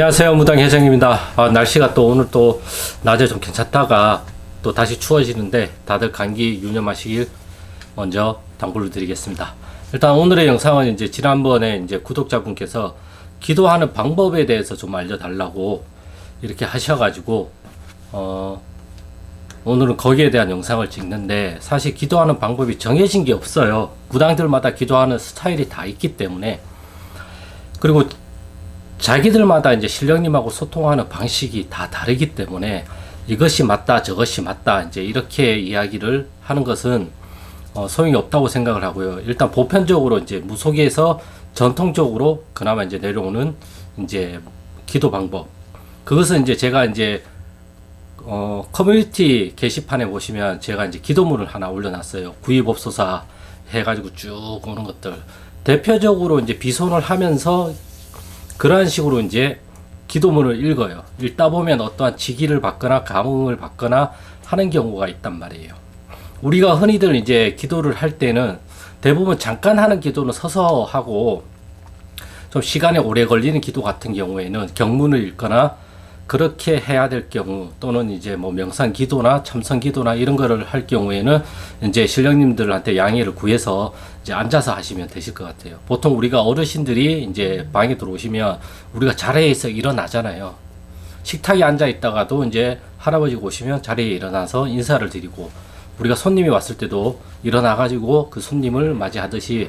안녕하세요, 무당 회장입니다. 날씨가 또 오늘 또 낮에 좀 괜찮다가 또 다시 추워지는데 다들 감기 유념하시길 먼저 당부를 드리겠습니다. 일단 오늘의 영상은 이제 지난번에 이제 구독자분께서 기도하는 방법에 대해서 좀 알려달라고 이렇게 하셔가지고 오늘은 거기에 대한 영상을 찍는데, 사실 기도하는 방법이 정해진 게 없어요. 무당들마다 기도하는 스타일이 다 있기 때문에, 그리고 자기들마다 이제 신령님하고 소통하는 방식이 다 다르기 때문에 이것이 맞다 저것이 맞다 이제 이렇게 이야기를 하는 것은 소용이 없다고 생각을 하고요. 일단 보편적으로 이제 무속에서 전통적으로 그나마 이제 내려오는 이제 기도 방법, 그것은 이제 제가 이제 커뮤니티 게시판에 보시면 제가 이제 기도문을 하나 올려놨어요. 구의법소사 해가지고 쭉 오는 것들, 대표적으로 이제 비손을 하면서 그러한 식으로 이제 기도문을 읽어요. 읽다 보면 어떠한 지기를 받거나 감흥을 받거나 하는 경우가 있단 말이에요. 우리가 흔히들 이제 기도를 할 때는 대부분 잠깐 하는 기도는 서서 하고, 좀 시간이 오래 걸리는 기도 같은 경우에는 경문을 읽거나 그렇게 해야 될 경우, 또는 이제 뭐 명상 기도나 참선 기도나 이런 거를 할 경우에는 이제 신령님들한테 양해를 구해서 이제 앉아서 하시면 되실 것 같아요. 보통 우리가 어르신들이 이제 방에 들어오시면 우리가 자리에서 일어나잖아요. 식탁에 앉아 있다가도 이제 할아버지가 오시면 자리에 일어나서 인사를 드리고, 우리가 손님이 왔을 때도 일어나가지고 그 손님을 맞이하듯이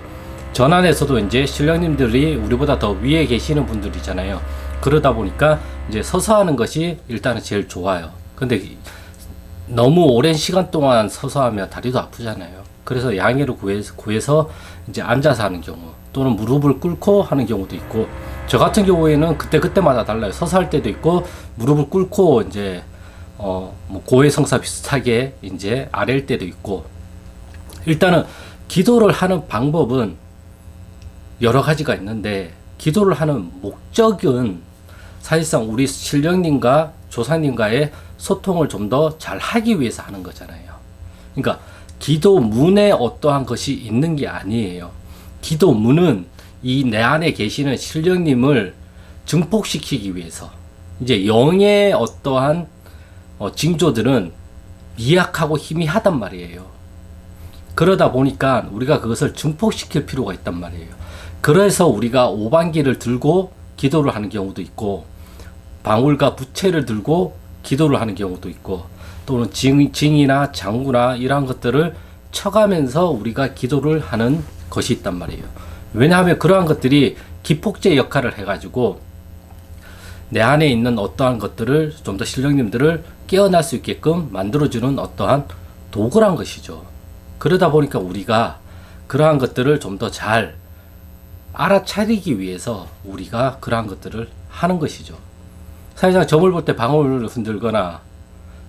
전안에서도 이제 신령님들이 우리보다 더 위에 계시는 분들이잖아요. 그러다 보니까 이제 서서 하는 것이 일단은 제일 좋아요. 근데 너무 오랜 시간 동안 서서 하면 다리도 아프잖아요. 그래서 양해를 구해서 이제 앉아서 하는 경우, 또는 무릎을 꿇고 하는 경우도 있고, 저 같은 경우에는 그때마다 달라요. 서서 할 때도 있고, 무릎을 꿇고 이제 뭐 고해성사 비슷하게 이제 아래일 때도 있고. 일단은 기도를 하는 방법은 여러 가지가 있는데, 기도를 하는 목적은 사실상 우리 신령님과 조사님과의 소통을 좀 더 잘 하기 위해서 하는 거잖아요. 그러니까 기도문에 어떠한 것이 있는 게 아니에요. 기도문은 이 내 안에 계시는 신령님을 증폭시키기 위해서, 이제 영의 어떠한 징조들은 미약하고 희미하단 말이에요. 그러다 보니까 우리가 그것을 증폭시킬 필요가 있단 말이에요. 그래서 우리가 오반기를 들고 기도를 하는 경우도 있고, 방울과 부채를 들고 기도를 하는 경우도 있고, 또는 징이나 장구나 이러한 것들을 쳐가면서 우리가 기도를 하는 것이 있단 말이에요. 왜냐하면 그러한 것들이 기폭제 역할을 해가지고 내 안에 있는 어떠한 것들을 좀 더 신령님들을 깨어날 수 있게끔 만들어주는 어떠한 도구란 것이죠. 그러다 보니까 우리가 그러한 것들을 좀 더 잘 알아차리기 위해서 우리가 그러한 것들을 하는 것이죠. 사실상 점을 볼 때 방울을 흔들거나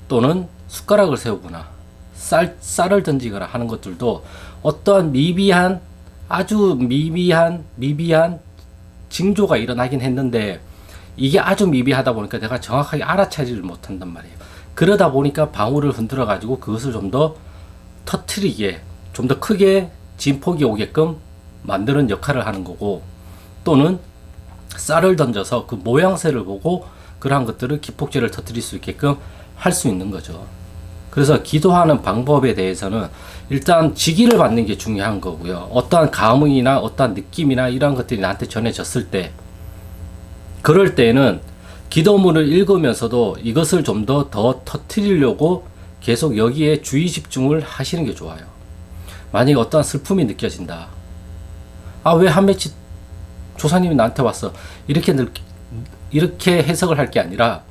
또는 숟가락을 세우거나 쌀을 던지거나 하는 것들도 어떠한 미비한, 아주 미비한 징조가 일어나긴 했는데, 이게 아주 미비하다 보니까 내가 정확하게 알아차리를 못한단 말이에요. 그러다 보니까 방울을 흔들어 가지고 그것을 좀 더 터트리게, 좀 더 크게 진폭이 오게끔 만드는 역할을 하는 거고, 또는 쌀을 던져서 그 모양새를 보고 그러한 것들을 기폭제를 터뜨릴 수 있게끔 할 수 있는 거죠. 그래서 기도하는 방법에 대해서는 일단 지기를 받는 게 중요한 거고요. 어떠한 감흥이나 어떠한 느낌이나 이러한 것들이 나한테 전해졌을 때, 그럴 때는 기도문을 읽으면서도 이것을 좀 더 터뜨리려고 계속 여기에 주의 집중을 하시는 게 좋아요. 만약에 어떠한 슬픔이 느껴진다. 왜 한매치 조사님이 나한테 왔어. 이렇게 해석을 할 게 아니라,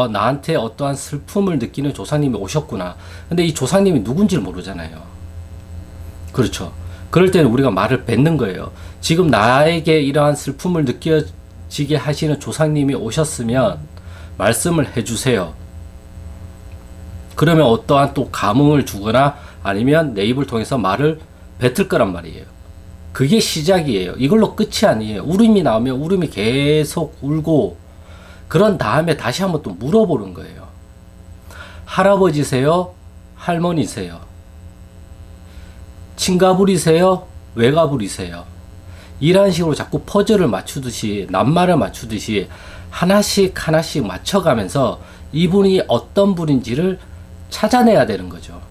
나한테 어떠한 슬픔을 느끼는 조사님이 오셨구나. 근데 이 조사님이 누군지를 모르잖아요. 그렇죠. 그럴 때는 우리가 말을 뱉는 거예요. 지금 나에게 이러한 슬픔을 느껴지게 하시는 조사님이 오셨으면 말씀을 해주세요. 그러면 어떠한 또 감흥을 주거나 아니면 내 입을 통해서 말을 뱉을 거란 말이에요. 그게 시작이에요. 이걸로 끝이 아니에요. 울음이 나오면 울음이 계속 울고, 그런 다음에 다시 한번 또 물어보는 거예요. 할아버지세요? 할머니세요? 친가불이세요? 외가불이세요? 이런 식으로 자꾸 퍼즐을 맞추듯이, 낱말을 맞추듯이 하나씩 하나씩 맞춰가면서 이분이 어떤 분인지를 찾아내야 되는 거죠.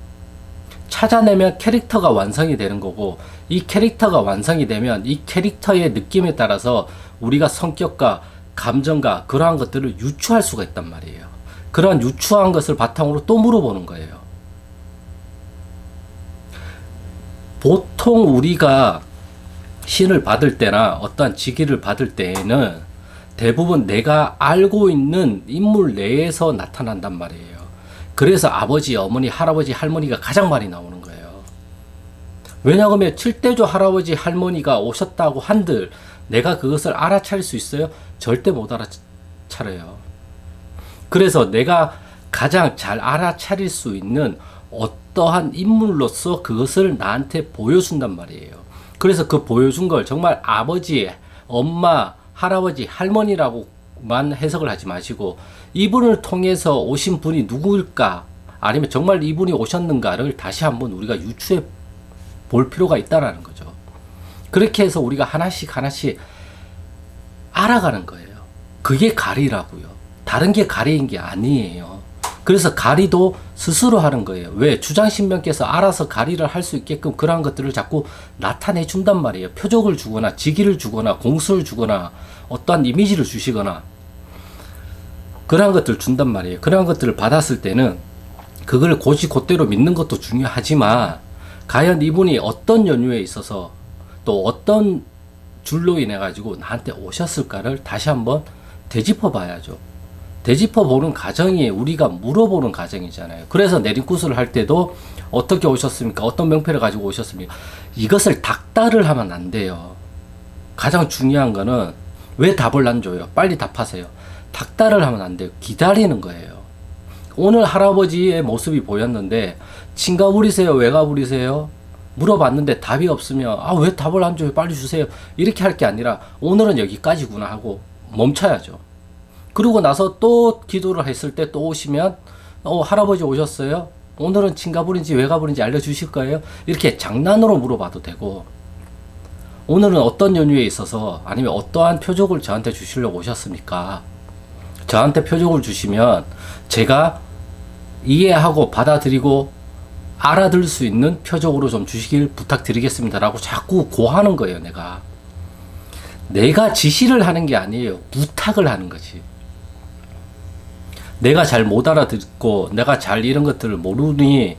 찾아내면 캐릭터가 완성이 되는 거고, 이 캐릭터가 완성이 되면 이 캐릭터의 느낌에 따라서 우리가 성격과 감정과 그러한 것들을 유추할 수가 있단 말이에요. 그런 유추한 것을 바탕으로 또 물어보는 거예요. 보통 우리가 신을 받을 때나 어떠한 직위를 받을 때에는 대부분 내가 알고 있는 인물 내에서 나타난단 말이에요. 그래서 아버지, 어머니, 할아버지, 할머니가 가장 많이 나오는 거예요. 왜냐하면 칠대조 할아버지, 할머니가 오셨다고 한들 내가 그것을 알아차릴 수 있어요? 절대 못 알아차려요. 그래서 내가 가장 잘 알아차릴 수 있는 어떠한 인물로서 그것을 나한테 보여준단 말이에요. 그래서 그 보여준 걸 정말 아버지, 엄마, 할아버지, 할머니라고만 해석을 하지 마시고 이분을 통해서 오신 분이 누구일까? 아니면 정말 이분이 오셨는가를 다시 한번 우리가 유추해 볼 필요가 있다라는 거죠. 그렇게 해서 우리가 하나씩 하나씩 알아가는 거예요. 그게 가리라고요. 다른 게 가리인 게 아니에요. 그래서 가리도 스스로 하는 거예요. 왜? 주장신명께서 알아서 가리를 할 수 있게끔 그러한 것들을 자꾸 나타내 준단 말이에요. 표적을 주거나 직위를 주거나 공수를 주거나 어떠한 이미지를 주시거나 그러한 것들을 준단 말이에요. 그러한 것들을 받았을 때는 그걸 곧이곧대로 믿는 것도 중요하지만 과연 이분이 어떤 연유에 있어서 또 어떤 줄로 인해 가지고 나한테 오셨을까를 다시 한번 되짚어 봐야죠. 되짚어 보는 과정이 우리가 물어보는 과정이잖아요. 그래서 내림구슬을 할 때도 어떻게 오셨습니까? 어떤 명패를 가지고 오셨습니까? 이것을 닥달을 하면 안 돼요. 가장 중요한 거는 왜 답을 안 줘요? 빨리 답하세요. 닥달을 하면 안 돼요. 기다리는 거예요. 오늘 할아버지의 모습이 보였는데 친가 부리세요? 외가 부리세요? 물어봤는데 답이 없으면 왜 답을 안 줘요? 빨리 주세요. 이렇게 할 게 아니라 오늘은 여기까지구나 하고 멈춰야죠. 그러고 나서 또 기도를 했을 때 또 오시면 할아버지 오셨어요? 오늘은 친가 부린지 외가 부린지 알려주실 거예요? 이렇게 장난으로 물어봐도 되고 오늘은 어떤 연유에 있어서 아니면 어떠한 표적을 저한테 주시려고 오셨습니까? 저한테 표적을 주시면 제가 이해하고 받아들이고 알아들을 수 있는 표적으로 좀 주시길 부탁드리겠습니다 라고 자꾸 고하는 거예요. 내가 지시를 하는 게 아니에요. 부탁을 하는 거지. 내가 잘 못 알아듣고 내가 잘 이런 것들을 모르니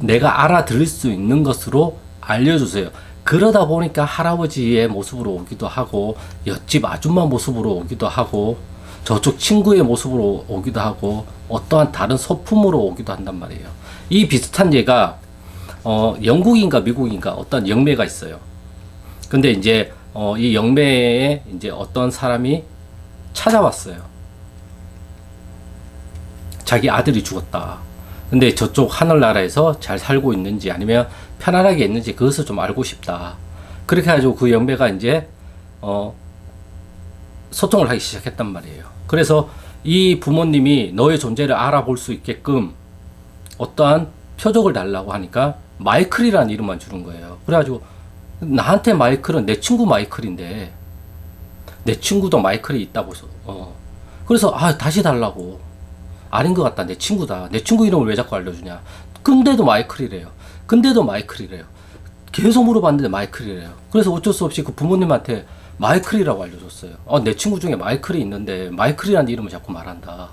내가 알아들을 수 있는 것으로 알려주세요. 그러다 보니까 할아버지의 모습으로 오기도 하고 옆집 아줌마 모습으로 오기도 하고 저쪽 친구의 모습으로 오기도 하고 어떠한 다른 소품으로 오기도 한단 말이에요. 이 비슷한 예가 영국인가 미국인가 어떤 영매가 있어요. 근데 이제 이 영매에 이제 어떤 사람이 찾아왔어요. 자기 아들이 죽었다. 근데 저쪽 하늘나라에서 잘 살고 있는지 아니면 편안하게 있는지 그것을 좀 알고 싶다. 그렇게 해가지고 그 영배가 이제 소통을 하기 시작했단 말이에요. 그래서 이 부모님이 너의 존재를 알아볼 수 있게끔 어떠한 표적을 달라고 하니까 마이클이라는 이름만 주는 거예요. 그래가지고 나한테 마이클은 내 친구 마이클인데 내 친구도 마이클이 있다고 해서 그래서 다시 달라고. 아닌 것 같다. 내 친구다. 내 친구 이름을 왜 자꾸 알려주냐. 근데도 마이클이래요. 계속 물어봤는데 마이클이래요. 그래서 어쩔 수 없이 그 부모님한테 마이클이라고 알려줬어요. 내 친구 중에 마이클이 있는데 마이클이라는 이름을 자꾸 말한다.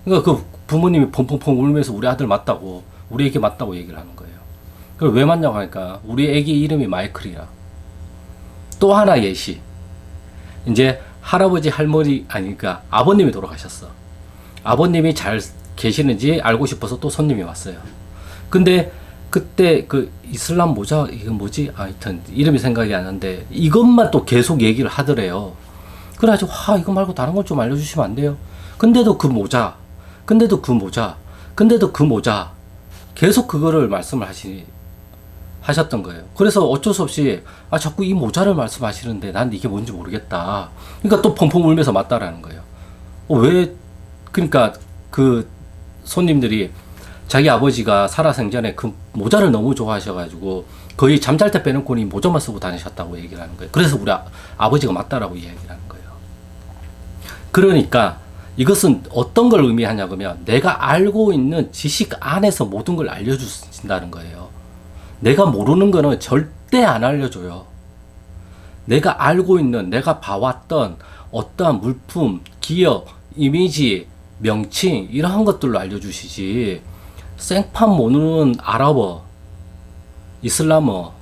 그러니까 그 부모님이 펑펑펑 울면서 우리 아들 맞다고 우리 애기 맞다고 얘기를 하는 거예요. 그걸 왜 맞냐고 하니까 우리 애기 이름이 마이클이라. 또 하나 예시. 이제 할아버지 할머니 그러니까 아버님이 돌아가셨어. 아버님이 잘 계시는지 알고 싶어서 또 손님이 왔어요. 근데 그때 그 이슬람 모자 이건 뭐지? 하여튼 이름이 생각이 안 나는데 이것만 또 계속 얘기를 하더래요. 그래가지고 이거 말고 다른 걸 좀 알려주시면 안 돼요? 근데도 그 모자 계속 그거를 말씀을 하셨던 거예요. 그래서 어쩔 수 없이 자꾸 이 모자를 말씀하시는데 난 이게 뭔지 모르겠다. 그러니까 또 펑펑 울면서 맞다라는 거예요. 왜? 그러니까 그 손님들이 자기 아버지가 살아생전에 그 모자를 너무 좋아하셔가지고 거의 잠잘 때 빼놓고 이 모자만 쓰고 다니셨다고 얘기를 하는 거예요. 그래서 우리 아버지가 맞다라고 이야기를 하는 거예요. 그러니까 이것은 어떤 걸 의미하냐 그러면 내가 알고 있는 지식 안에서 모든 걸 알려주신다는 거예요. 내가 모르는 거는 절대 안 알려줘요. 내가 알고 있는, 내가 봐왔던 어떠한 물품, 기업, 이미지, 명칭 이러한 것들로 알려주시지 생판 모르는 아랍어, 이슬람어,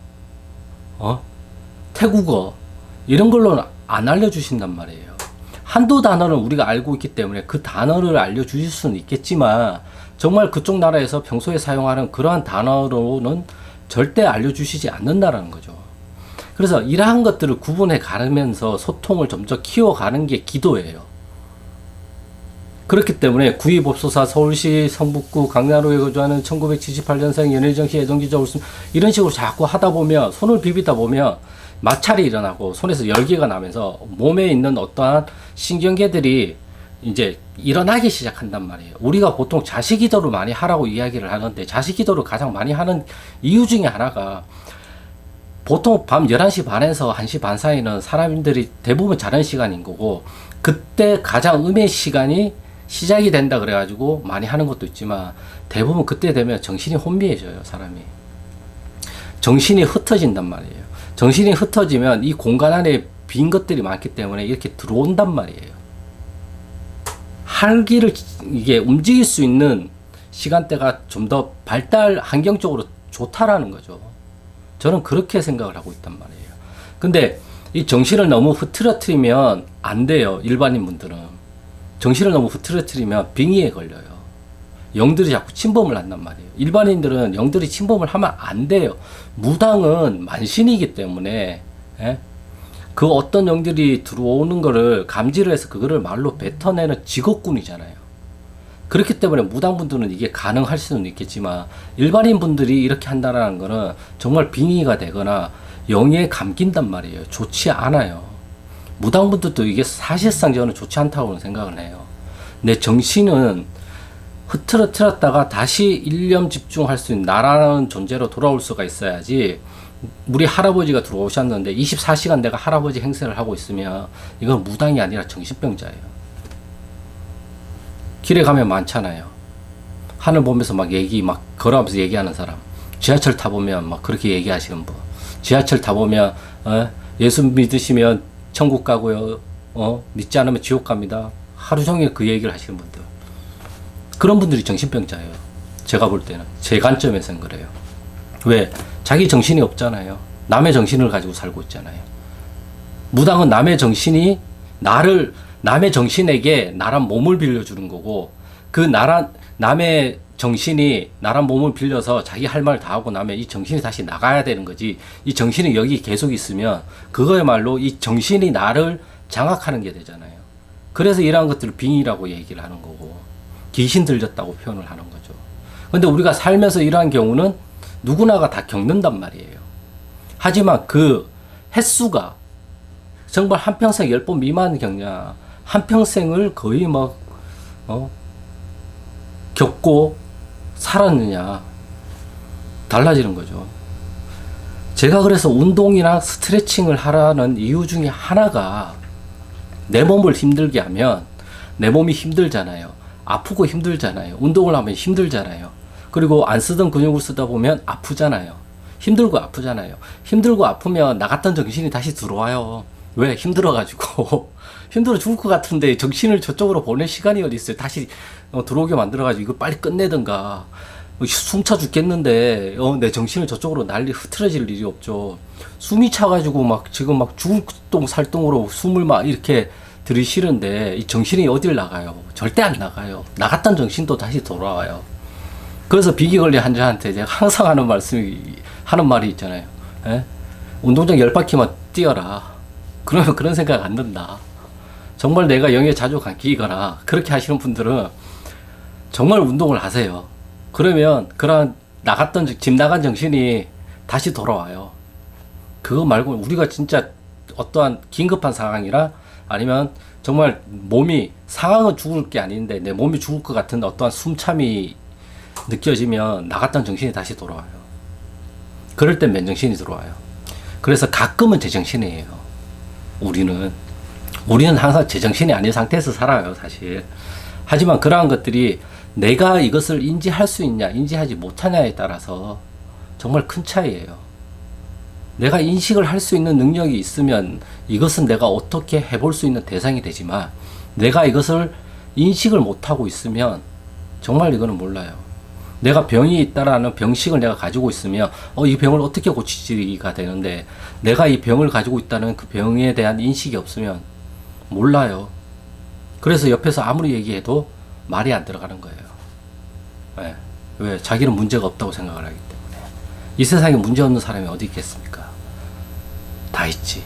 태국어 이런 걸로는 안 알려주신단 말이에요. 한두 단어는 우리가 알고 있기 때문에 그 단어를 알려주실 수는 있겠지만 정말 그쪽 나라에서 평소에 사용하는 그러한 단어로는 절대 알려주시지 않는다라는 거죠. 그래서 이러한 것들을 구분해 가면서 소통을 점점 키워가는 게 기도예요. 그렇기 때문에 구의법소사 서울시 성북구 강남로에 거주하는 1978년생 연일정씨 애동기자 올순 이런 식으로 자꾸 하다 보면 손을 비비다 보면 마찰이 일어나고 손에서 열기가 나면서 몸에 있는 어떠한 신경계들이 이제 일어나기 시작한단 말이에요. 우리가 보통 자식기도를 많이 하라고 이야기를 하는데 자식기도를 가장 많이 하는 이유 중에 하나가 보통 밤 11시 반에서 1시 반 사이는 사람들이 대부분 자는 시간인 거고 그때 가장 음의 시간이 시작이 된다 그래가지고 많이 하는 것도 있지만 대부분 그때 되면 정신이 혼미해져요. 사람이 정신이 흩어진단 말이에요. 정신이 흩어지면 이 공간 안에 빈 것들이 많기 때문에 이렇게 들어온단 말이에요. 활기를 이게 움직일 수 있는 시간대가 좀 더 발달 환경적으로 좋다라는 거죠. 저는 그렇게 생각을 하고 있단 말이에요. 근데 이 정신을 너무 흐트러뜨리면 안 돼요. 일반인 분들은 정신을 너무 흐트러뜨리면 빙의에 걸려요. 영들이 자꾸 침범을 한단 말이에요. 일반인들은 영들이 침범을 하면 안 돼요. 무당은 만신이기 때문에 그 어떤 영들이 들어오는 거를 감지를 해서 그거를 말로 뱉어내는 직업군이잖아요. 그렇기 때문에 무당분들은 이게 가능할 수는 있겠지만 일반인 분들이 이렇게 한다는 거는 정말 빙의가 되거나 영에 감긴단 말이에요. 좋지 않아요. 무당분들도 이게 사실상 저는 좋지 않다고 생각을 해요. 내 정신은 흐트러뜨렸다가 다시 일념 집중할 수 있는 나라는 존재로 돌아올 수가 있어야지. 우리 할아버지가 들어오셨는데 24시간 내가 할아버지 행세를 하고 있으면 이건 무당이 아니라 정신병자예요. 길에 가면 많잖아요. 하늘 보면서 막 걸어가면서 얘기하는 사람. 지하철 타보면 막 그렇게 얘기하시는 분. 지하철 타보면 예수 믿으시면 천국 가고요. 믿지 않으면 지옥 갑니다. 하루 종일 그 얘기를 하시는 분들. 그런 분들이 정신병자예요. 제가 볼 때는. 제 관점에서는 그래요. 왜? 자기 정신이 없잖아요. 남의 정신을 가지고 살고 있잖아요. 무당은 남의 정신이 남의 정신에게 나란 몸을 빌려주는 거고, 남의 정신이 나란 몸을 빌려서 자기 할 말 다 하고 나면 이 정신이 다시 나가야 되는 거지. 이 정신이 여기 계속 있으면 그거야말로 이 정신이 나를 장악하는 게 되잖아요. 그래서 이러한 것들을 빙의라고 얘기를 하는 거고, 귀신 들렸다고 표현을 하는 거죠. 근데 우리가 살면서 이러한 경우는 누구나가 다 겪는단 말이에요. 하지만 그 횟수가 정말 한평생 10번 미만 겪냐, 한평생을 거의 겪고 살았느냐, 달라지는 거죠. 제가 그래서 운동이나 스트레칭을 하라는 이유 중에 하나가 내 몸을 힘들게 하면 내 몸이 힘들잖아요. 아프고 힘들잖아요. 운동을 하면 힘들잖아요. 그리고 안 쓰던 근육을 쓰다 보면 아프잖아요. 힘들고 아프잖아요. 힘들고 아프면 나갔던 정신이 다시 들어와요. 왜? 힘들어가지고. 힘들어 죽을 것 같은데 정신을 저쪽으로 보낼 시간이 어디 있어요. 다시 들어오게 만들어가지고 이거 빨리 끝내든가. 숨차 죽겠는데 내 정신을 저쪽으로 흐트러질 일이 없죠. 숨이 차가지고 지금 죽을 똥 살똥으로 숨을 이렇게 들이쉬는데 이 정신이 어딜 나가요? 절대 안 나가요. 나갔던 정신도 다시 돌아와요. 그래서 비기걸리 환자한테 제가 항상 하는 말이 있잖아요. 운동장 10바퀴만 뛰어라. 그러면 그런 생각 안 든다. 정말 내가 영에 자주 감기거나 그렇게 하시는 분들은 정말 운동을 하세요. 그러면 그런 집 나간 정신이 다시 돌아와요. 그거 말고 우리가 진짜 어떠한 긴급한 상황이라 아니면 정말 상황은 죽을 게 아닌데 내 몸이 죽을 것 같은 어떠한 숨참이 느껴지면 나갔던 정신이 다시 돌아와요. 그럴 땐 맨정신이 들어와요. 그래서 가끔은 제정신이에요. 우리는 우리는 항상 제정신이 아닌 상태에서 살아요, 사실. 하지만 그러한 것들이 내가 이것을 인지할 수 있냐, 인지하지 못하냐에 따라서 정말 큰 차이예요. 내가 인식을 할 수 있는 능력이 있으면 이것은 내가 어떻게 해볼 수 있는 대상이 되지만, 내가 이것을 인식을 못하고 있으면 정말 이거는 몰라요. 내가 병이 있다라는 병식을 내가 가지고 있으면 이 병을 어떻게 고치지가 되는데, 내가 이 병을 가지고 있다는 그 병에 대한 인식이 없으면 몰라요. 그래서 옆에서 아무리 얘기해도 말이 안 들어가는 거예요. 네. 왜? 자기는 문제가 없다고 생각을 하기 때문에. 이 세상에 문제 없는 사람이 어디 있겠습니까? 다 있지.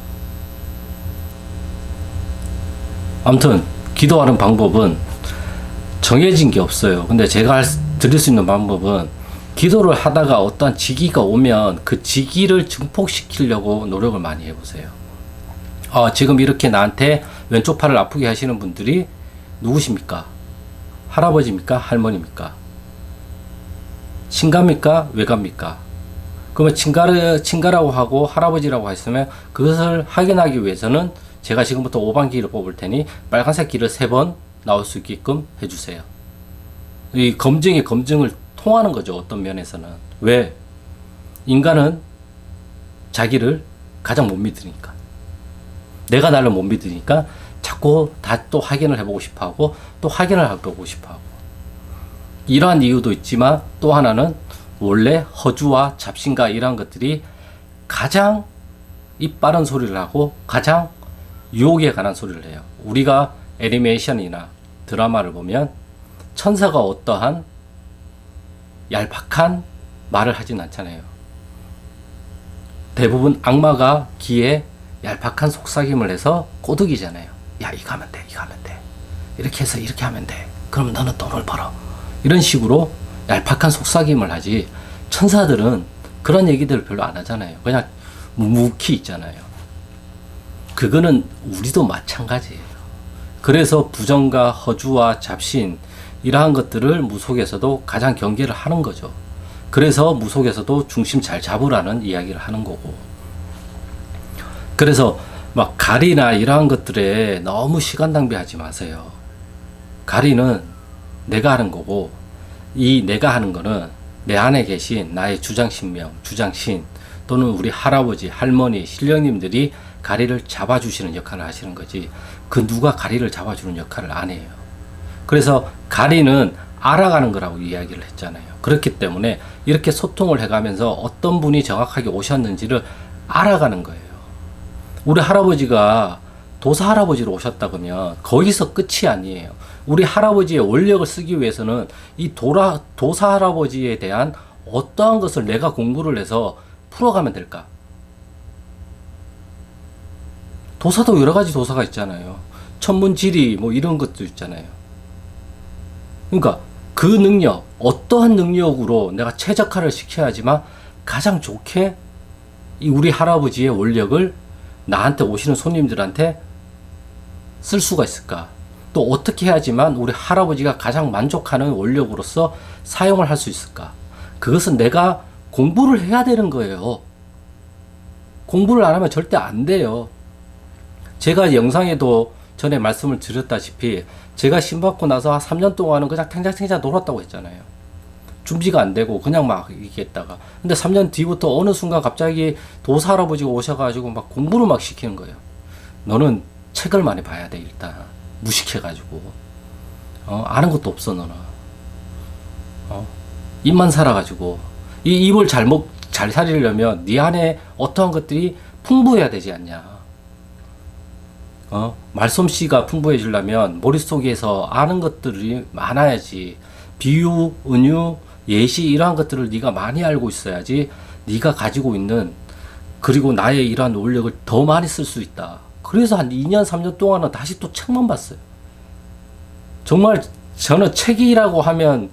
아무튼 기도하는 방법은 정해진 게 없어요. 근데 제가 드릴 수 있는 방법은, 기도를 하다가 어떠한 지기가 오면 그 지기를 증폭시키려고 노력을 많이 해보세요. 지금 이렇게 나한테 왼쪽 팔을 아프게 하시는 분들이 누구십니까? 할아버지입니까? 할머니입니까? 친가입니까? 외가입니까? 그러면 친가라고 하고 할아버지라고 했으면 그것을 확인하기 위해서는 제가 지금부터 5반기를 뽑을 테니 빨간색 길을 3번 나올 수 있게끔 해주세요. 이 검증을 통하는 거죠. 어떤 면에서는. 왜? 인간은 자기를 가장 못 믿으니까. 내가 나를 못 믿으니까 자꾸 다 또 확인을 해보고 싶어 하고, 또 확인을 하고 싶어 하고. 이러한 이유도 있지만, 또 하나는 원래 허주와 잡신과 이러한 것들이 가장 입 빠른 소리를 하고 가장 유혹에 관한 소리를 해요. 우리가 애니메이션이나 드라마를 보면 천사가 어떠한 얄팍한 말을 하진 않잖아요. 대부분 악마가 귀에 얄팍한 속삭임을 해서 꼬드기잖아요. 야, 이거 하면 돼, 이거 하면 돼. 이렇게 해서 이렇게 하면 돼. 그러면 너는 돈을 벌어. 이런 식으로 얄팍한 속삭임을 하지, 천사들은 그런 얘기들을 별로 안 하잖아요. 그냥 묵묵히 있잖아요. 그거는 우리도 마찬가지예요. 그래서 부정과 허주와 잡신, 이러한 것들을 무속에서도 가장 경계를 하는 거죠. 그래서 무속에서도 중심 잘 잡으라는 이야기를 하는 거고. 그래서 막 가리나 이러한 것들에 너무 시간 낭비하지 마세요. 가리는 내가 하는 거고, 이 내가 하는 거는 내 안에 계신 나의 주장신명, 주장신, 또는 우리 할아버지, 할머니, 신령님들이 가리를 잡아주시는 역할을 하시는 거지, 그 누가 가리를 잡아주는 역할을 안 해요. 그래서 가리는 알아가는 거라고 이야기를 했잖아요. 그렇기 때문에 이렇게 소통을 해가면서 어떤 분이 정확하게 오셨는지를 알아가는 거예요. 우리 할아버지가 도사 할아버지로 오셨다 그러면 거기서 끝이 아니에요. 우리 할아버지의 원력을 쓰기 위해서는 이 도사 할아버지에 대한 어떠한 것을 내가 공부를 해서 풀어가면 될까? 도사도 여러 가지 도사가 있잖아요. 천문지리 뭐 이런 것도 있잖아요. 그러니까 그 능력, 어떠한 능력으로 내가 최적화를 시켜야지만 가장 좋게 이 우리 할아버지의 원력을 나한테 오시는 손님들한테 쓸 수가 있을까? 또 어떻게 해야지만 우리 할아버지가 가장 만족하는 원력으로서 사용을 할 수 있을까? 그것은 내가 공부를 해야 되는 거예요. 공부를 안 하면 절대 안 돼요. 제가 영상에도 전에 말씀을 드렸다시피 제가 신받고 나서 한 3년 동안은 그냥 탱자탱자 놀았다고 했잖아요. 준비가 안 되고 그냥 막 이렇게 했다가, 근데 3년 뒤부터 어느 순간 갑자기 도사 할아버지가 오셔가지고 막 공부를 막 시키는 거예요. 너는 책을 많이 봐야 돼. 일단 무식해가지고 아는 것도 없어. 너는 입만 살아가지고 이 입을 잘 살리려면 네 안에 어떠한 것들이 풍부해야 되지 않냐. 말솜씨가 풍부해지려면 머릿속에서 아는 것들이 많아야지. 비유, 은유, 예시 이러한 것들을 네가 많이 알고 있어야지 네가 가지고 있는, 그리고 나의 이러한 원력을 더 많이 쓸 수 있다. 그래서 한 2년, 3년 동안은 다시 또 책만 봤어요. 정말 저는 책이라고 하면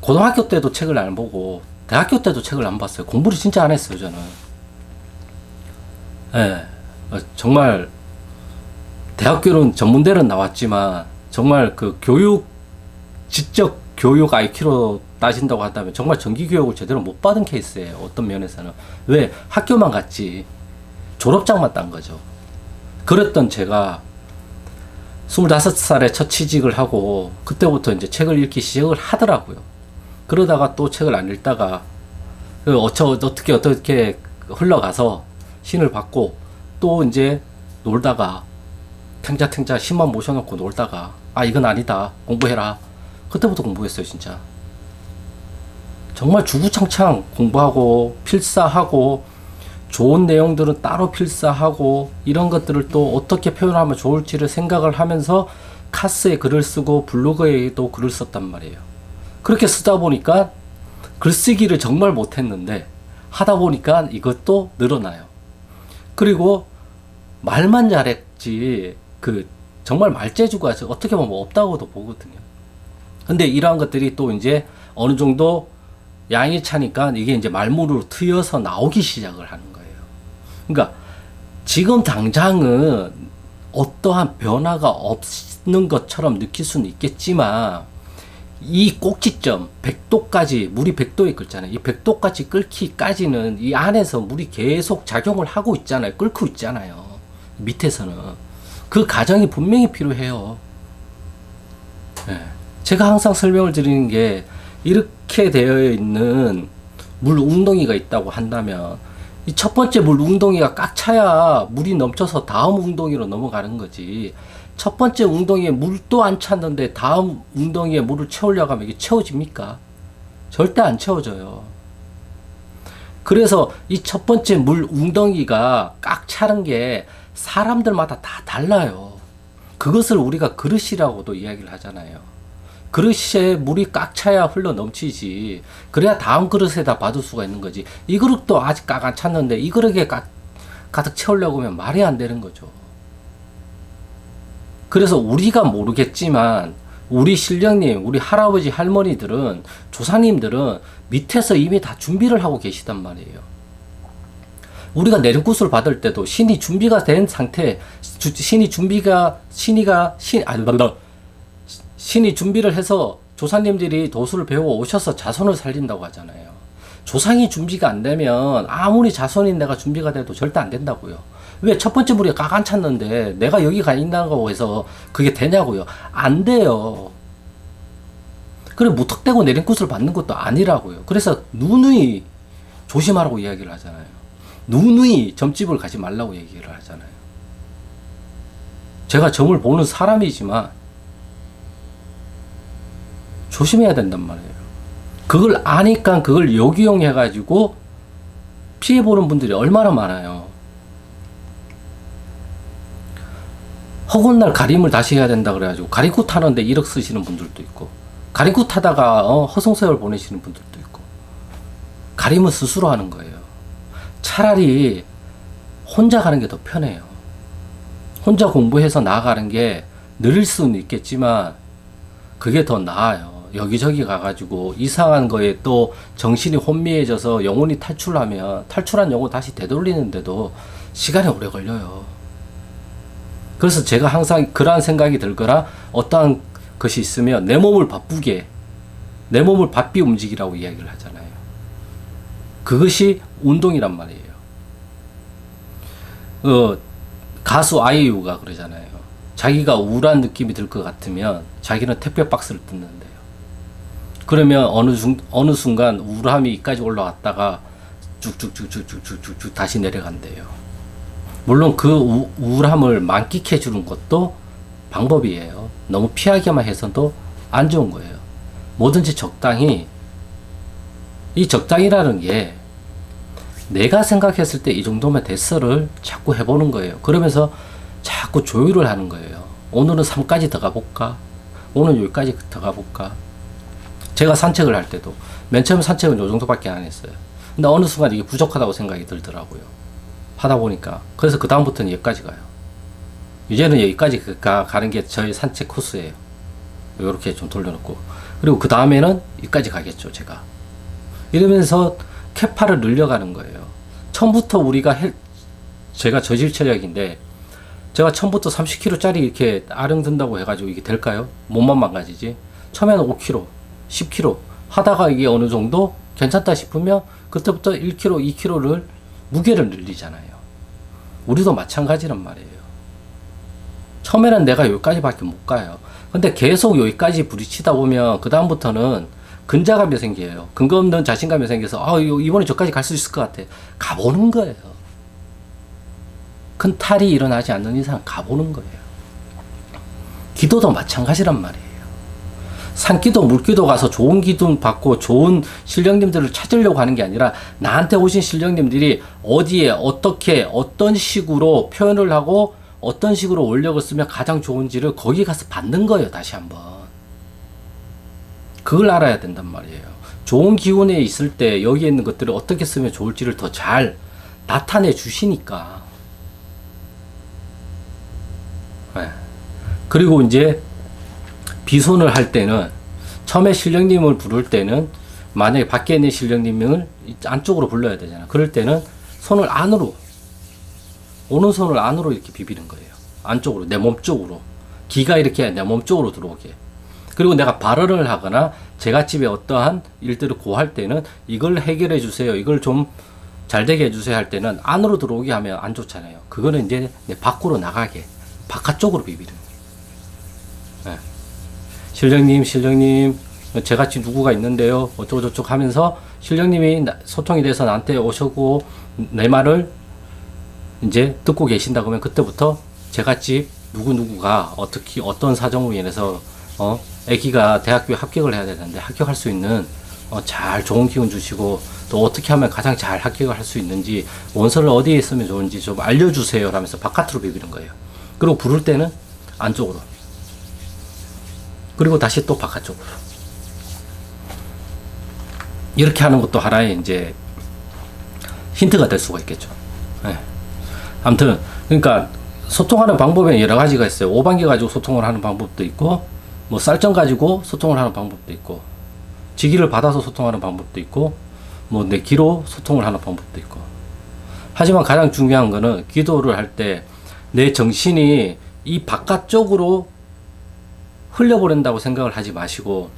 고등학교 때도 책을 안 보고 대학교 때도 책을 안 봤어요. 공부를 진짜 안 했어요, 저는. 예, 정말 대학교는 전문대는 나왔지만 정말 그 지적 교육 IQ로 따진다고 한다면 정말 정기교육을 제대로 못 받은 케이스예요. 어떤 면에서는. 왜? 학교만 갔지 졸업장만 딴 거죠. 그랬던 제가 25살에 첫 취직을 하고 그때부터 이제 책을 읽기 시작을 하더라고요. 그러다가 또 책을 안 읽다가 어떻게 흘러가서 신을 받고 또 이제 놀다가 탱자탱자 신만 모셔놓고 놀다가 아 이건 아니다 공부해라. 그때부터 공부했어요 진짜. 정말 주구장창 공부하고 필사하고 좋은 내용들은 따로 필사하고 이런 것들을 또 어떻게 표현하면 좋을지를 생각을 하면서 카스에 글을 쓰고 블로그에도 글을 썼단 말이에요. 그렇게 쓰다 보니까 글쓰기를 정말 못했는데 하다 보니까 이것도 늘어나요. 그리고 말만 잘했지 정말 말재주가 어떻게 보면 없다고도 보거든요. 근데 이러한 것들이 또 이제 어느 정도 양이 차니까 이게 이제 말문으로 트여서 나오기 시작을 하는 거예요. 그러니까 지금 당장은 어떠한 변화가 없는 것처럼 느낄 수는 있겠지만 이 꼭지점 100도까지 물이 100도에 끓잖아요. 이 100도까지 끓기까지는 이 안에서 물이 계속 작용을 하고 있잖아요. 끓고 있잖아요. 밑에서는 그 과정이 분명히 필요해요. 네. 제가 항상 설명을 드리는 게 이렇게 되어 있는 물 웅덩이가 있다고 한다면 이 첫 번째 물 웅덩이가 꽉 차야 물이 넘쳐서 다음 웅덩이로 넘어가는 거지. 첫 번째 웅덩이에 물도 안 찼는데 다음 웅덩이에 물을 채우려고 하면 이게 채워집니까? 절대 안 채워져요. 그래서 이 첫 번째 물 웅덩이가 꽉 차는 게 사람들마다 다 달라요. 그것을 우리가 그릇이라고도 이야기를 하잖아요. 그릇에 물이 꽉 차야 흘러 넘치지. 그래야 다음 그릇에다 받을 수가 있는 거지. 이 그릇도 아직 꽉 안 찼는데 이 그릇에 가득 채우려고 하면 말이 안 되는 거죠. 그래서 우리가 모르겠지만 우리 신령님, 우리 할아버지, 할머니들은, 조상님들은 밑에서 이미 다 준비를 하고 계시단 말이에요. 우리가 내림굿을 받을 때도 신이 준비가 된 상태, 신이 준비를 해서 조상님들이 도수를 배워 오셔서 자손을 살린다고 하잖아요. 조상이 준비가 안 되면 아무리 자손인 내가 준비가 돼도 절대 안 된다고요. 왜? 첫 번째 물이 꽉 안 찼는데 내가 여기 가 있다고 해서 그게 되냐고요. 안 돼요. 그래 무턱대고 내림굿을 받는 것도 아니라고요. 그래서 누누이 조심하라고 이야기를 하잖아요. 누누이 점집을 가지 말라고 얘기를 하잖아요. 제가 점을 보는 사람이지만 조심해야 된단 말이에요. 그걸 아니까 그걸 역이용해가지고 피해보는 분들이 얼마나 많아요. 허군날 가림을 다시 해야 된다 그래가지고 가림굿 타는데 1억 쓰시는 분들도 있고, 가림굿 타다가 허송세월 보내시는 분들도 있고. 가림은 스스로 하는 거예요. 차라리 혼자 가는 게 더 편해요. 혼자 공부해서 나아가는 게 느릴 수는 있겠지만 그게 더 나아요. 여기저기 가가지고 이상한 거에 또 정신이 혼미해져서 영혼이 탈출한 영혼 다시 되돌리는데도 시간이 오래 걸려요. 그래서 제가 항상 그러한 생각이 들거나 어떠한 것이 있으면 내 몸을 바삐 움직이라고 이야기를 하잖아요. 그것이 운동이란 말이에요. 가수 아이유가 그러잖아요. 자기가 우울한 느낌이 들 것 같으면 자기는 택배 박스를 뜯는데요. 그러면 어느 순간 우울함이 이까지 올라왔다가 쭉쭉쭉쭉쭉쭉쭉 다시 내려간대요. 물론 그 우울함을 만끽해 주는 것도 방법이에요. 너무 피하게만 해서도 안 좋은 거예요. 뭐든지 적당히, 이 적당이라는 게 내가 생각했을 때 이 정도면 됐어를 자꾸 해보는 거예요. 그러면서 자꾸 조율을 하는 거예요. 오늘은 3까지 더 가볼까? 오늘 여기까지 더 가볼까? 제가 산책을 할 때도 맨 처음 산책은 요 정도밖에 안 했어요. 근데 어느 순간 이게 부족하다고 생각이 들더라고요. 하다 보니까. 그래서 그 다음부터는 여기까지 가요. 이제는 여기까지 가는 게 저의 산책 코스예요. 이렇게 좀 돌려놓고. 그리고 그 다음에는 여기까지 가겠죠, 제가. 이러면서 캐파를 늘려가는 거예요. 처음부터 제가 저질 체력인데, 제가 처음부터 30kg짜리 이렇게 아령 든다고 해가지고 이게 될까요? 몸만 망가지지. 처음에는 5kg, 10kg 하다가 이게 어느 정도 괜찮다 싶으면 그때부터 1kg, 2kg를 무게를 늘리잖아요. 우리도 마찬가지란 말이에요. 처음에는 내가 여기까지밖에 못 가요. 근데 계속 여기까지 부딪히다 보면 그 다음부터는 근자감이 생겨요. 근거 없는 자신감이 생겨서 이번에 저까지 갈 수 있을 것 같아. 가보는 거예요. 큰 탈이 일어나지 않는 이상 가보는 거예요. 기도도 마찬가지란 말이에요. 산기도 물기도 가서 좋은 기도 받고 좋은 신령님들을 찾으려고 하는 게 아니라 나한테 오신 신령님들이 어디에 어떻게 어떤 식으로 표현을 하고 어떤 식으로 원력을 쓰면 가장 좋은지를 거기 가서 받는 거예요. 다시 한번 그걸 알아야 된단 말이에요. 좋은 기운에 있을 때 여기에 있는 것들을 어떻게 쓰면 좋을지를 더 잘 나타내 주시니까. 네. 그리고 이제 비손을 할 때는 처음에 신령님을 부를 때는 만약에 밖에 있는 신령님을 안쪽으로 불러야 되잖아. 그럴 때는 손을 안으로, 오른손을 안으로 이렇게 비비는 거예요. 안쪽으로, 내 몸 쪽으로. 기가 이렇게 내 몸 쪽으로 들어오게. 그리고 내가 발언을 하거나 제가 집에 어떠한 일들을 고할 때는 이걸 해결해 주세요. 이걸 좀 잘 되게 해주세요 할 때는 안으로 들어오게 하면 안 좋잖아요. 그거는 이제 밖으로 나가게, 바깥쪽으로 비비는 거예요. 네. 신령님, 제같이 누구가 있는데요. 어쩌고저쩌고 하면서 신령님이 소통이 돼서 나한테 오셨고 내 말을 이제 듣고 계신다 그러면 그때부터 제같이 누구누구가 어떻게 어떤 사정으로 인해서 아기가 대학교에 합격을 해야 되는데 합격할 수 있는 잘 좋은 기운 주시고 또 어떻게 하면 가장 잘 합격을 할 수 있는지 원서를 어디에 쓰면 좋은지 좀 알려주세요 하면서 바깥으로 비비는 거예요. 그리고 부를 때는 안쪽으로, 그리고 다시 또 바깥쪽으로. 이렇게 하는 것도 하나의 이제 힌트가 될 수가 있겠죠. 네. 아무튼 그러니까 소통하는 방법에 여러 가지가 있어요. 오방기 가지고 소통을 하는 방법도 있고, 뭐 쌀정 가지고 소통을 하는 방법도 있고, 지기를 받아서 소통하는 방법도 있고, 뭐 내 기로 소통을 하는 방법도 있고. 하지만 가장 중요한 거는 기도를 할 때 내 정신이 이 바깥쪽으로 흘려보낸다고 생각을 하지 마시고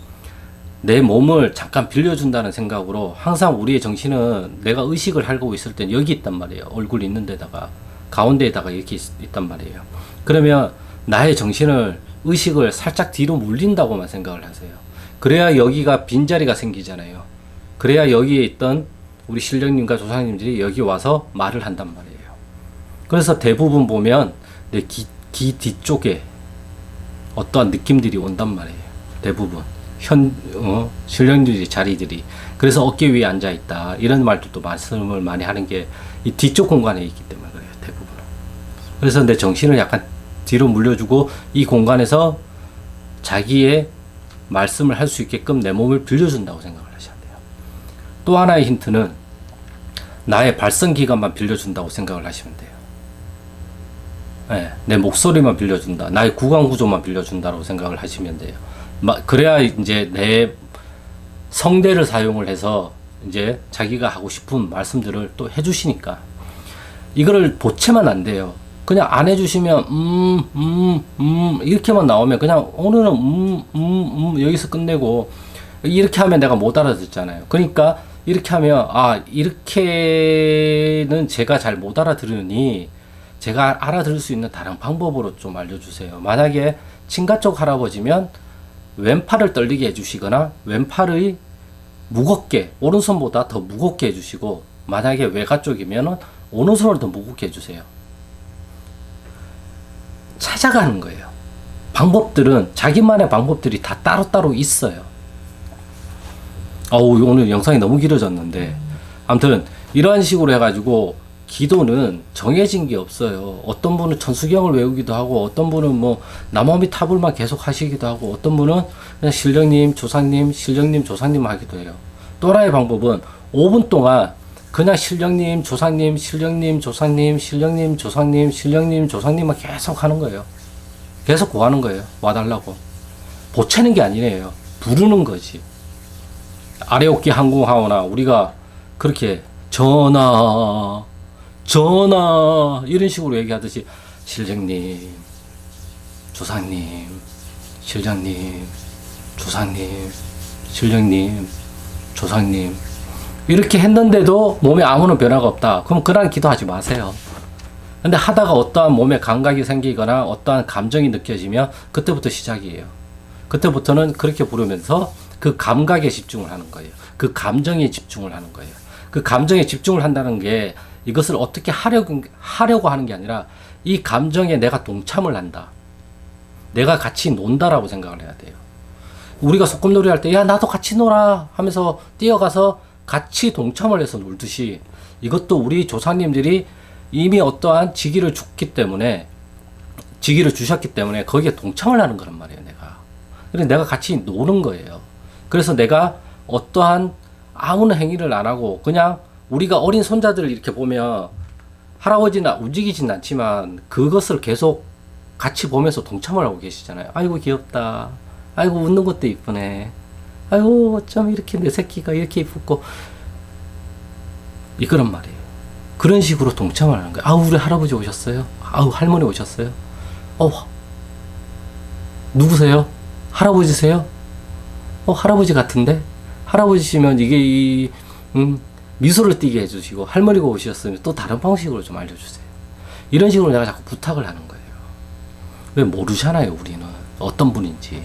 내 몸을 잠깐 빌려준다는 생각으로 항상 우리의 정신은 내가 의식을 하고 있을 땐 여기 있단 말이에요. 얼굴 있는 데다가 가운데에다가 이렇게 있단 말이에요. 그러면 나의 정신을 의식을 살짝 뒤로 물린다고만 생각을 하세요. 그래야 여기가 빈자리가 생기잖아요. 그래야 여기에 있던 우리 신령님과 조상님들이 여기 와서 말을 한단 말이에요. 그래서 대부분 보면 내 귀 뒤쪽에 어떠한 느낌들이 온단 말이에요. 대부분 신령들이 자리들이. 그래서 어깨 위에 앉아 있다 이런 말들도 말씀을 많이 하는 게 이 뒤쪽 공간에 있기 때문에 그래요. 대부분은. 그래서 내 정신을 약간 뒤로 물려주고 이 공간에서 자기의 말씀을 할 수 있게끔 내 몸을 빌려준다고 생각을 하셔야 돼요. 또 하나의 힌트는 나의 발성기관만 빌려준다고 생각을 하시면 돼요. 네, 내 목소리만 빌려준다. 나의 구강구조만 빌려준다고 생각을 하시면 돼요. 그래야 이제 내 성대를 사용을 해서 이제 자기가 하고 싶은 말씀들을 또 해주시니까 이거를 보채면 안 돼요. 그냥 안 해주시면 이렇게만 나오면 그냥 오늘은 여기서 끝내고 이렇게 하면 내가 못 알아듣잖아요. 그러니까 이렇게 하면 이렇게는 제가 잘 못 알아들으니 제가 알아들을 수 있는 다른 방법으로 좀 알려주세요. 만약에 친가 쪽 할아버지면 왼팔을 떨리게 해주시거나 왼팔의 무겁게 오른손보다 더 무겁게 해주시고, 만약에 외가 쪽이면 오른손을 더 무겁게 해주세요. 찾아가는 거예요. 방법들은 자기만의 방법들이 다 따로따로 있어요. 오늘 영상이 너무 길어졌는데 아무튼 이러한 식으로 해가지고 기도는 정해진 게 없어요. 어떤 분은 천수경을 외우기도 하고 어떤 분은 뭐 나무아미 타불만 계속 하시기도 하고 어떤 분은 그냥 신령님 조상님 하기도 해요. 또 하나의 방법은 5분 동안 그냥 신령님 조상님 조상님만 계속 하는 거예요. 계속 구하는 거예요. 와달라고. 보채는 게 아니에요. 부르는 거지. 아래 어깨 항공하거나 우리가 그렇게 전하 이런 식으로 얘기하듯이 신령님 조상님 실장님 조상님 신령님 조상님 이렇게 했는데도 몸에 아무런 변화가 없다. 그럼 그런 기도하지 마세요. 근데 하다가 어떠한 몸에 감각이 생기거나 어떠한 감정이 느껴지면 그때부터 시작이에요. 그때부터는 그렇게 부르면서 그 감각에 집중을 하는 거예요. 그 감정에 집중을 하는 거예요. 그 감정에 집중을 한다는 게 이것을 어떻게 하려고 하는 게 아니라 이 감정에 내가 동참을 한다. 내가 같이 논다라고 생각을 해야 돼요. 우리가 소꿉놀이 할 때, 야, 나도 같이 놀아 하면서 뛰어가서 같이 동참을 해서 놀듯이 이것도 우리 조상님들이 이미 어떠한 직위를 주셨기 때문에 거기에 동참을 하는 거란 말이에요, 내가. 그래서 내가 같이 노는 거예요. 그래서 내가 어떠한 아무런 행위를 안 하고 그냥 우리가 어린 손자들을 이렇게 보면 할아버지나 움직이진 않지만 그것을 계속 같이 보면서 동참을 하고 계시잖아요. 아이고 귀엽다. 아이고 웃는 것도 이쁘네. 아이고 어쩜 이렇게 내 새끼가 이렇게 이쁘고 이거란 말이에요. 그런 식으로 동참을 하는 거예요. 아우 우리 할아버지 오셨어요. 아우 할머니 오셨어요. 누구세요? 할아버지세요? 할아버지 같은데? 할아버지시면 이게 미소를 띠게 해주시고 할머니가 오셨으면 또 다른 방식으로 좀 알려주세요. 이런 식으로 내가 자꾸 부탁을 하는 거예요. 왜 모르잖아요, 우리는. 어떤 분인지.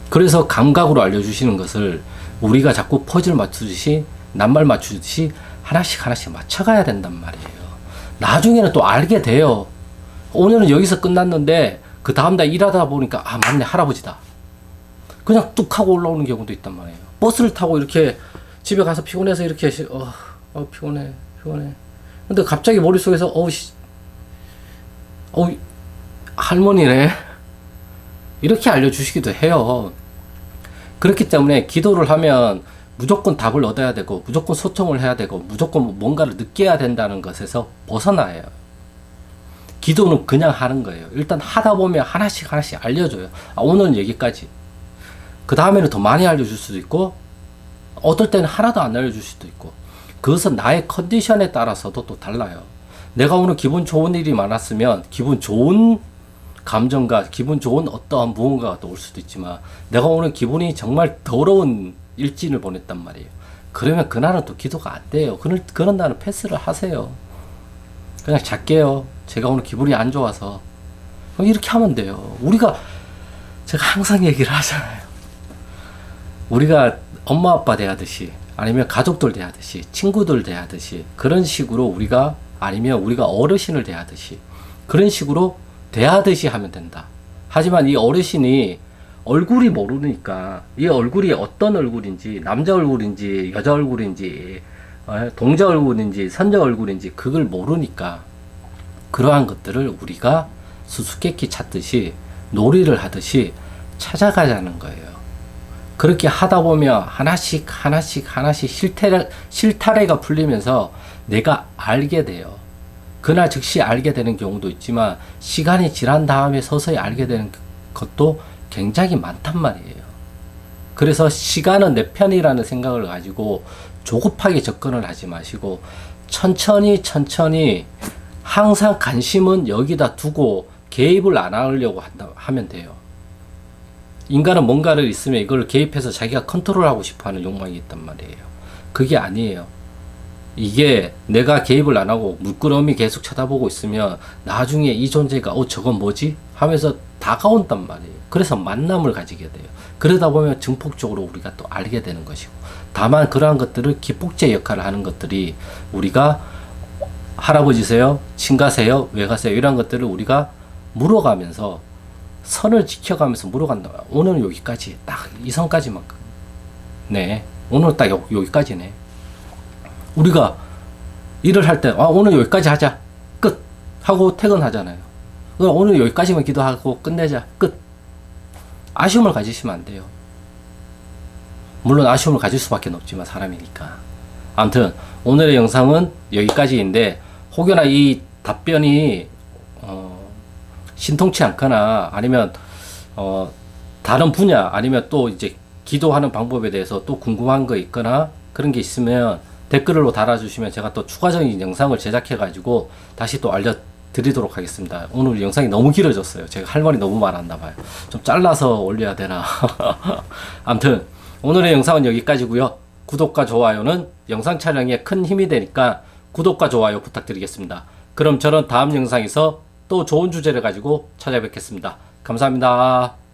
그래서 감각으로 알려주시는 것을 우리가 자꾸 퍼즐 맞추듯이, 낱말 맞추듯이 하나씩 맞춰가야 된단 말이에요. 나중에는 또 알게 돼요. 오늘은 여기서 끝났는데, 그 다음날 일하다 보니까, 아, 맞네, 할아버지다. 그냥 뚝 하고 올라오는 경우도 있단 말이에요. 버스를 타고 이렇게 집에 가서 피곤해서 이렇게, 피곤해. 근데 갑자기 머릿속에서, 할머니네. 이렇게 알려주시기도 해요. 그렇기 때문에 기도를 하면 무조건 답을 얻어야 되고, 무조건 소통을 해야 되고, 무조건 뭔가를 느껴야 된다는 것에서 벗어나요. 기도는 그냥 하는 거예요. 일단 하다 보면 하나씩 알려줘요. 오늘은 여기까지. 그 다음에는 더 많이 알려줄 수도 있고, 어떨 때는 하나도 안 알려줄 수도 있고, 그것은 나의 컨디션에 따라서도 또 달라요. 내가 오늘 기분 좋은 일이 많았으면 기분 좋은 감정과 기분 좋은 어떠한 무언가가 또 올 수도 있지만, 내가 오늘 기분이 정말 더러운 일진을 보냈단 말이에요. 그러면 그날은 또 기도가 안 돼요. 그런 날은 패스를 하세요. 그냥 잘게요. 제가 오늘 기분이 안 좋아서. 이렇게 하면 돼요. 제가 항상 얘기를 하잖아요. 우리가 엄마 아빠 대하듯이, 아니면 가족들 대하듯이, 친구들 대하듯이, 그런 식으로 아니면 우리가 어르신을 대하듯이, 그런 식으로 대하듯이 하면 된다. 하지만 이 어르신이 얼굴이 모르니까, 이 얼굴이 어떤 얼굴인지, 남자 얼굴인지, 여자 얼굴인지, 동자 얼굴인지, 선자 얼굴인지, 그걸 모르니까, 그러한 것들을 우리가 수수께끼 찾듯이, 놀이를 하듯이 찾아가자는 거예요. 그렇게 하다 보면 하나씩 실타래가 풀리면서 내가 알게 돼요. 그날 즉시 알게 되는 경우도 있지만, 시간이 지난 다음에 서서히 알게 되는 것도 굉장히 많단 말이에요. 그래서 시간은 내 편이라는 생각을 가지고 조급하게 접근을 하지 마시고, 천천히 항상 관심은 여기다 두고 개입을 안 하려고 하면 돼요. 인간은 뭔가를 있으면 이걸 개입해서 자기가 컨트롤하고 싶어 하는 욕망이 있단 말이에요. 그게 아니에요. 이게 내가 개입을 안 하고 물끄러미 계속 쳐다보고 있으면 나중에 이 존재가 저건 뭐지? 하면서 다가온단 말이에요. 그래서 만남을 가지게 돼요. 그러다 보면 증폭적으로 우리가 또 알게 되는 것이고, 다만 그러한 것들을 기폭제 역할을 하는 것들이, 우리가 할아버지세요? 친가세요? 왜 가세요? 이런 것들을 우리가 물어가면서 선을 지켜가면서 물어간다. 오늘은 여기까지, 딱 이 선까지만. 네, 오늘 딱 여기까지네. 우리가 일을 할 때, 오늘 여기까지 하자, 끝 하고 퇴근하잖아요. 오늘 여기까지만 기도하고 끝내자, 끝. 아쉬움을 가지시면 안 돼요. 물론 아쉬움을 가질 수밖에 없지만 사람이니까. 아무튼 오늘의 영상은 여기까지인데, 혹여나 이 답변이 신통치 않거나, 아니면 다른 분야, 아니면 또 이제 기도하는 방법에 대해서 또 궁금한 거 있거나 그런 게 있으면 댓글로 달아주시면 제가 또 추가적인 영상을 제작해 가지고 다시 또 알려드리도록 하겠습니다. 오늘 영상이 너무 길어졌어요. 제가 할 말이 너무 많았나 봐요. 좀 잘라서 올려야 되나. 아무튼 오늘의 영상은 여기까지고요. 구독과 좋아요는 영상 촬영에 큰 힘이 되니까 구독과 좋아요 부탁드리겠습니다. 그럼 저는 다음 영상에서 또 좋은 주제를 가지고 찾아뵙겠습니다. 감사합니다.